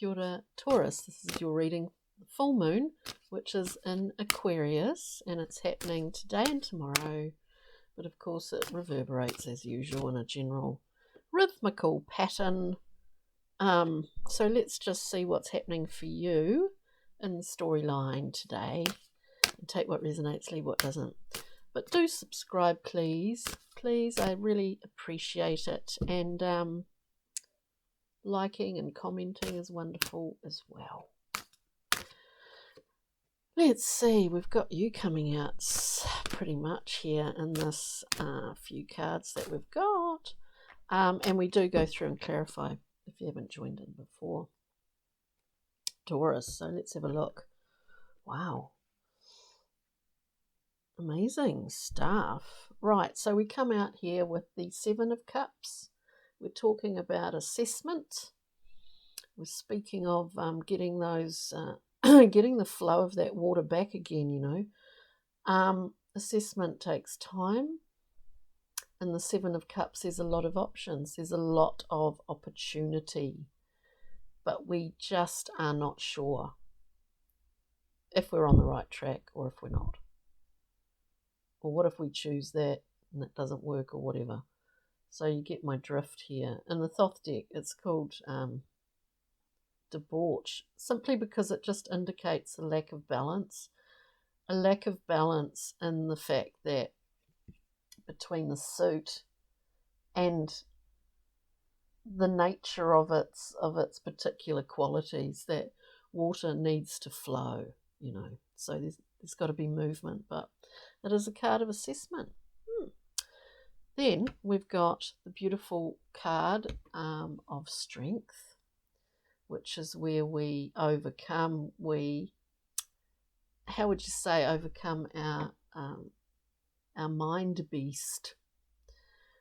Kia ora, Taurus. This is your reading for the full moon, which is in Aquarius, and it's happening today and tomorrow. But of course it reverberates as usual in a general rhythmical pattern. So let's just see what's happening for you in the storyline today, and take what resonates, leave what doesn't. But do subscribe, please. Please, I really appreciate it. And liking and commenting is wonderful as well. Let's see, we've got you coming out pretty much here in this few cards that we've got. And we do go through and clarify if you haven't joined in before. Taurus, so let's have a look. Wow. Amazing stuff. Right, so we come out here with the Seven of Cups. We're talking about assessment. We're speaking of getting those, getting the flow of that water back again, you know. Assessment takes time. In the Seven of Cups, there's a lot of options. There's a lot of opportunity. But we just are not sure if we're on the right track or if we're not. Or what if we choose that and it doesn't work or whatever. So you get my drift here. In the Thoth deck, it's called debauch, simply because it just indicates a lack of balance. A lack of balance in the fact that between the suit and the nature of its particular qualities, that water needs to flow, you know. So there's got to be movement, but it is a card of assessment. Then we've got the beautiful card of strength, which is where we overcome, how would you say, overcome our mind beast.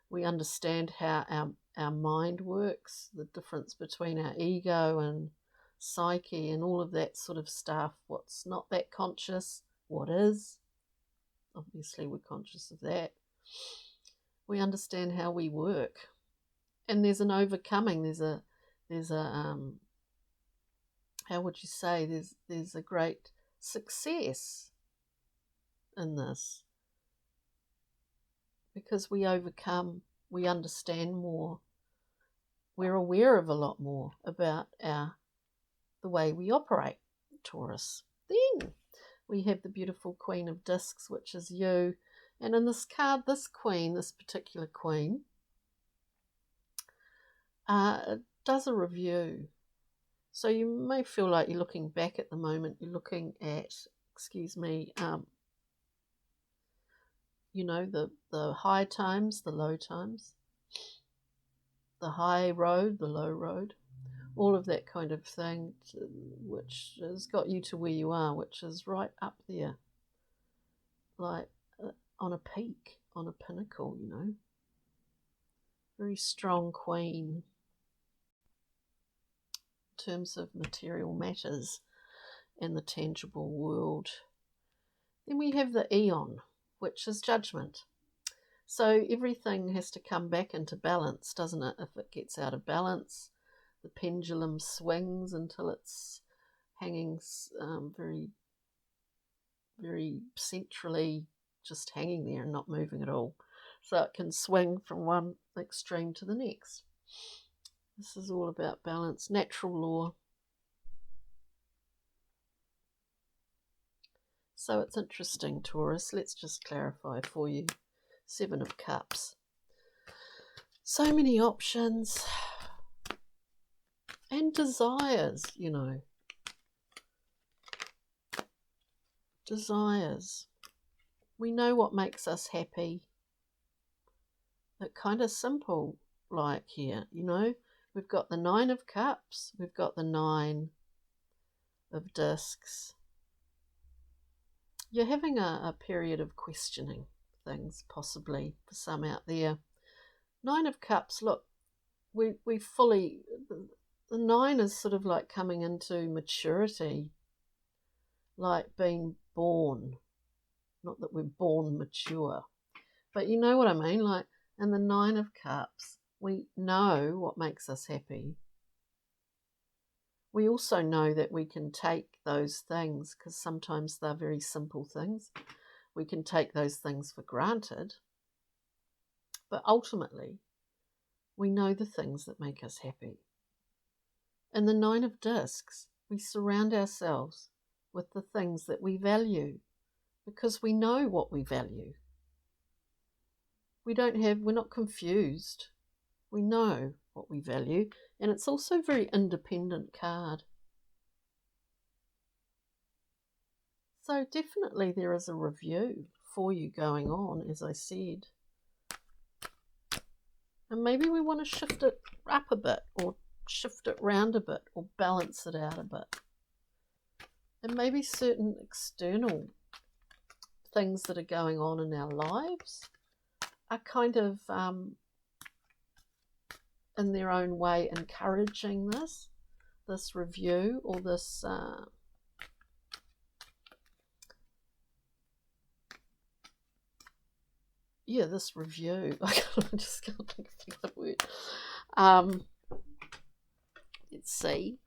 We understand how our mind works, the difference between our ego and psyche and all of that sort of stuff. What's not that conscious, what is. Obviously we're conscious of that. We understand how we work, and there's an overcoming. There's a how would you say? There's a great success in this, because we overcome. We understand more. We're aware of a lot more about the way we operate, Taurus. Then we have the beautiful Queen of Discs, which is you. And in this card, this queen, this particular queen, does a review. So you may feel like you're looking back at the moment. You're looking at, you know, the high times, the low times, the high road, the low road, all of that kind of thing, which has got you to where you are, which is right up there, like on a peak, on a pinnacle, you know. Very strong queen in terms of material matters and the tangible world. Then we have the Eon, which is judgment. So everything has to come back into balance, doesn't it? If it gets out of balance, the pendulum swings until it's hanging very, very centrally, just hanging there and not moving at all. So it can swing from one extreme to the next. This is all about balance, natural law. So it's interesting, Taurus. Let's just clarify for you. Seven of Cups. So many options and desires, you know. Desires. We know what makes us happy. It's kind of simple, like here, you know. We've got the Nine of Cups. We've got the Nine of Discs. You're having a period of questioning things, possibly, for some out there. Nine of Cups, look, we fully, the Nine is sort of like coming into maturity, like being born. Not that we're born mature, but you know what I mean? Like, in the Nine of Cups, we know what makes us happy. We also know that we can take those things, because sometimes they're very simple things, we can take those things for granted, but ultimately we know the things that make us happy. In the Nine of Discs, we surround ourselves with the things that we value because we know what we value. We're not confused. We know what we value, and it's also a very independent card. So definitely there is a review for you going on, as I said. And maybe we want to shift it up a bit, or shift it round a bit, or balance it out a bit. And maybe certain external things that are going on in our lives are kind of in their own way encouraging this review, or this this review. I just can't think of the word. Let's see.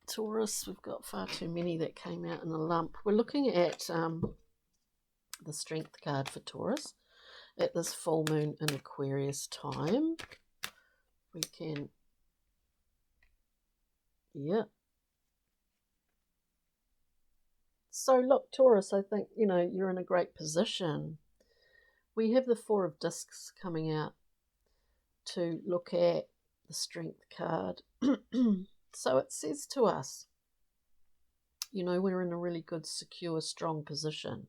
Taurus, we've got far too many that came out in a lump. We're looking at the Strength card for Taurus at this full moon in Aquarius time. We can, So look, Taurus, I think, you're in a great position. We have the Four of Discs coming out to look at the Strength card. So it says to us, we're in a really good, secure, strong position.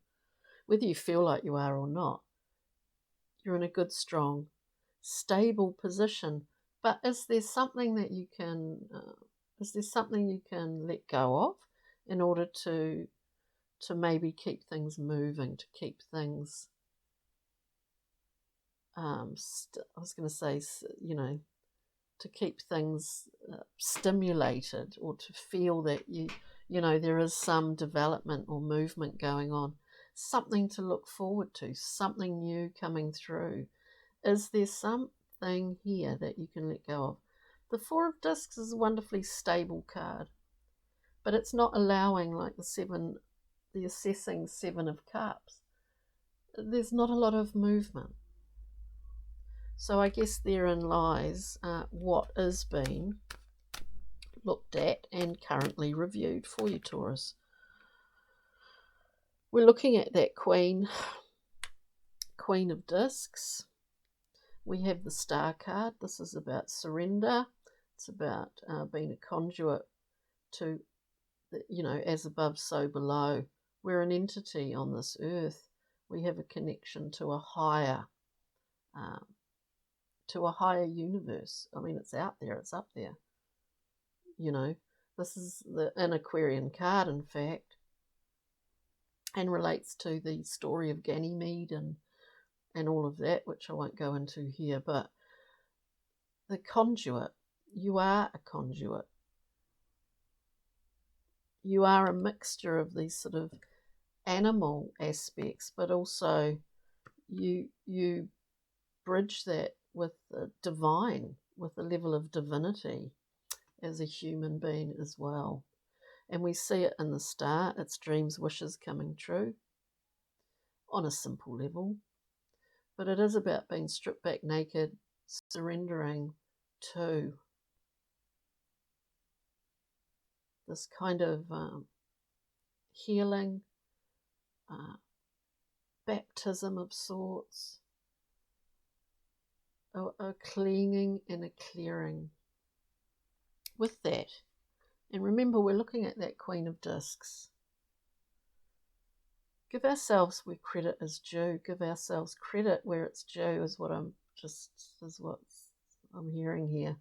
Whether you feel like you are or not, you're in a good, strong, stable position. But is there something that you can, let go of in order to maybe keep things moving, to keep things, to keep things stimulated, or to feel that there is some development or movement going on, something to look forward to, something new coming through. Is there something here that you can let go of? The Four of Discs is a wonderfully stable card, but it's not allowing, like the assessing Seven of Cups. There's not a lot of movement. So I guess therein lies what is being looked at and currently reviewed for you, Taurus. We're looking at that Queen of Discs. We have the Star card. This is about surrender. It's about being a conduit to, as above, so below. We're an entity on this earth. We have a connection to a higher universe. I mean, it's out there, it's up there. This is an Aquarian card, in fact, and relates to the story of Ganymede and all of that, which I won't go into here. But the conduit, you are a conduit. You are a mixture of these sort of animal aspects, but also you bridge that with the divine, with the level of divinity as a human being as well. And we see it in the star. It's dreams, wishes coming true on a simple level. But it is about being stripped back naked, surrendering to this kind of healing, baptism of sorts, a cleaning and a clearing with that. And remember, we're looking at that Queen of Discs. Give ourselves where credit is due. Give ourselves credit where it's due is what I'm hearing here.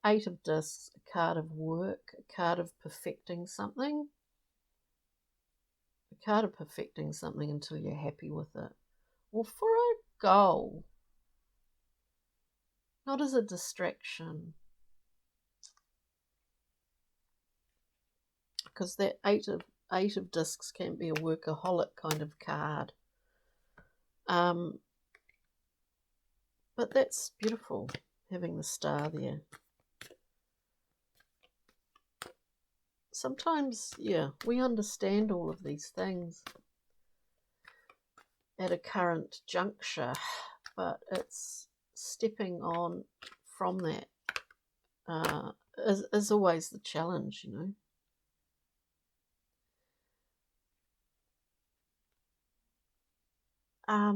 Eight of Discs, a card of work, a card of perfecting something. A card of perfecting something until you're happy with it. Or for a goal. Not as a distraction. Because that eight of Discs can be a workaholic kind of card. But that's beautiful, having the star there. sometimes, yeah, we understand all of these things at a current juncture, but it's stepping on from that is always the challenge, you know. I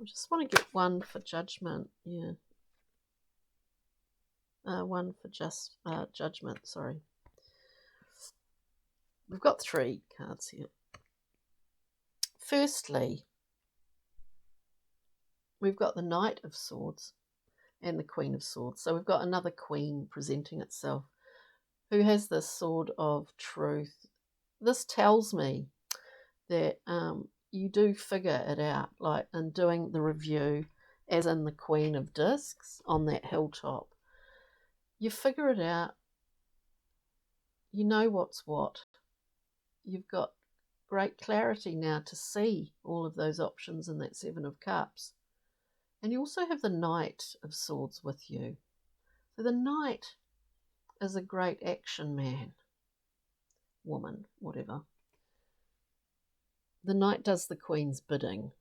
just want to get one for judgment, yeah. One for just judgment, sorry. We've got 3 cards here. Firstly, we've got the Knight of Swords and the Queen of Swords. So we've got another queen presenting itself who has this sword of truth. This tells me that you do figure it out, like in doing the review, as in the Queen of Discs on that hilltop. You figure it out. You know what's what. You've got great clarity now to see all of those options in that 7 of Cups. And you also have the Knight of Swords with you. So the Knight is a great action man, woman, whatever. The Knight does the Queen's bidding.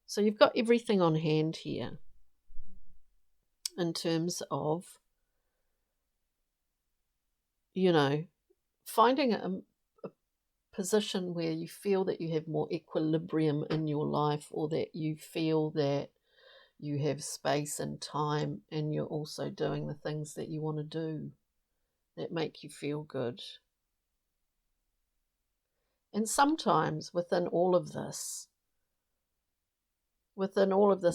So you've got everything on hand here in terms of, you know, finding a position where you feel that you have more equilibrium in your life, or that you feel that you have space and time, and you're also doing the things that you want to do that make you feel good. And sometimes within all of this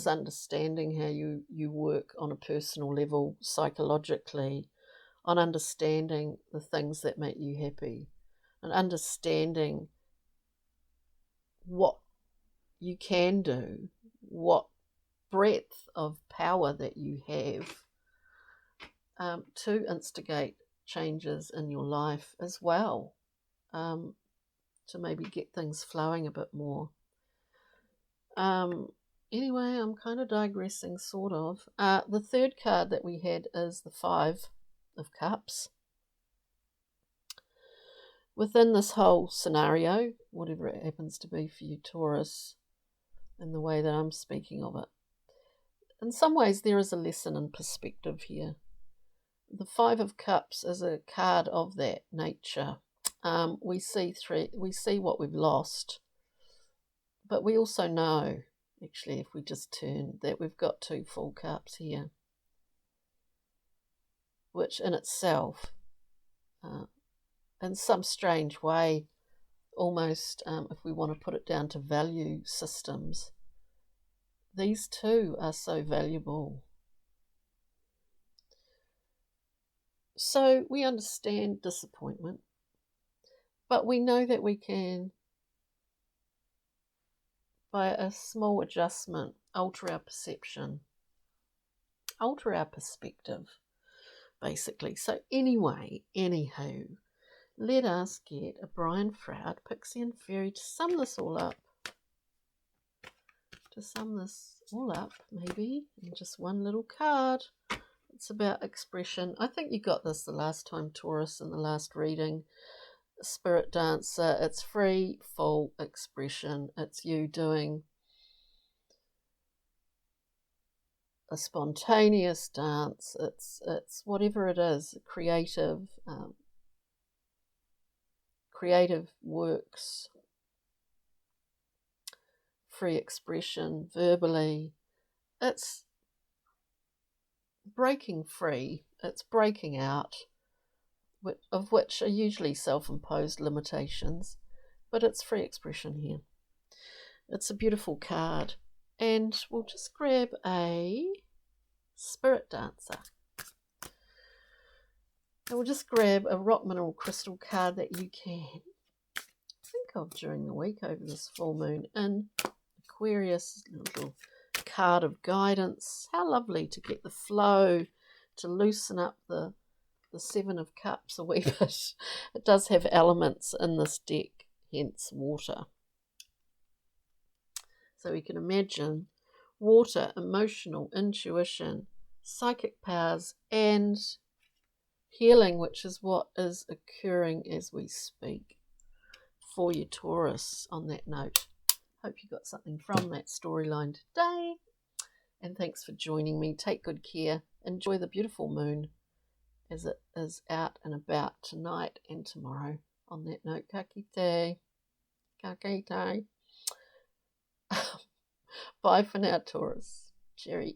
understanding how you work on a personal level psychologically, on understanding the things that make you happy, and understanding what you can do, what breadth of power that you have to instigate changes in your life as well, to maybe get things flowing a bit more. Anyway, I'm kind of digressing, sort of. The 3rd card that we had is the 5 of Cups. Within this whole scenario, whatever it happens to be for you, Taurus, in the way that I'm speaking of it, in some ways there is a lesson in perspective here. The 5 of Cups is a card of that nature. We see what we've lost, but we also know, actually, if we just turn, that we've got 2 full cups here, which in itself, in some strange way, almost, if we want to put it down to value systems, these 2 are so valuable. So we understand disappointment, but we know that we can, by a small adjustment, alter our perception, alter our perspective, basically. So anyway, anywho, let us get a Brian Froud, Pixie and Fairy, to sum this all up. Maybe in just one little card. It's about expression. I think you got this the last time, Taurus, in the last reading. Spirit Dancer. It's free, full expression. It's you doing a spontaneous dance. It's whatever it is, creative works, free expression verbally. It's breaking free. It's breaking out, of which are usually self-imposed limitations, but it's free expression here. It's a beautiful card, and we'll just grab a Spirit Dancer. And we'll just grab a rock mineral crystal card that you can think of during the week over this full moon in Aquarius. A little card of guidance. How lovely to get the flow, to loosen up the 7 of Cups a wee bit. It does have elements in this deck, hence water. So we can imagine water, emotional, intuition, psychic powers, and healing, which is what is occurring as we speak for you, Taurus. On that note, hope you got something from that storyline today, and thanks for joining me. Take good care. Enjoy the beautiful moon as it is out and about tonight and tomorrow. On that note, ka kite. Ka kite. Bye for now, Taurus. Jerry.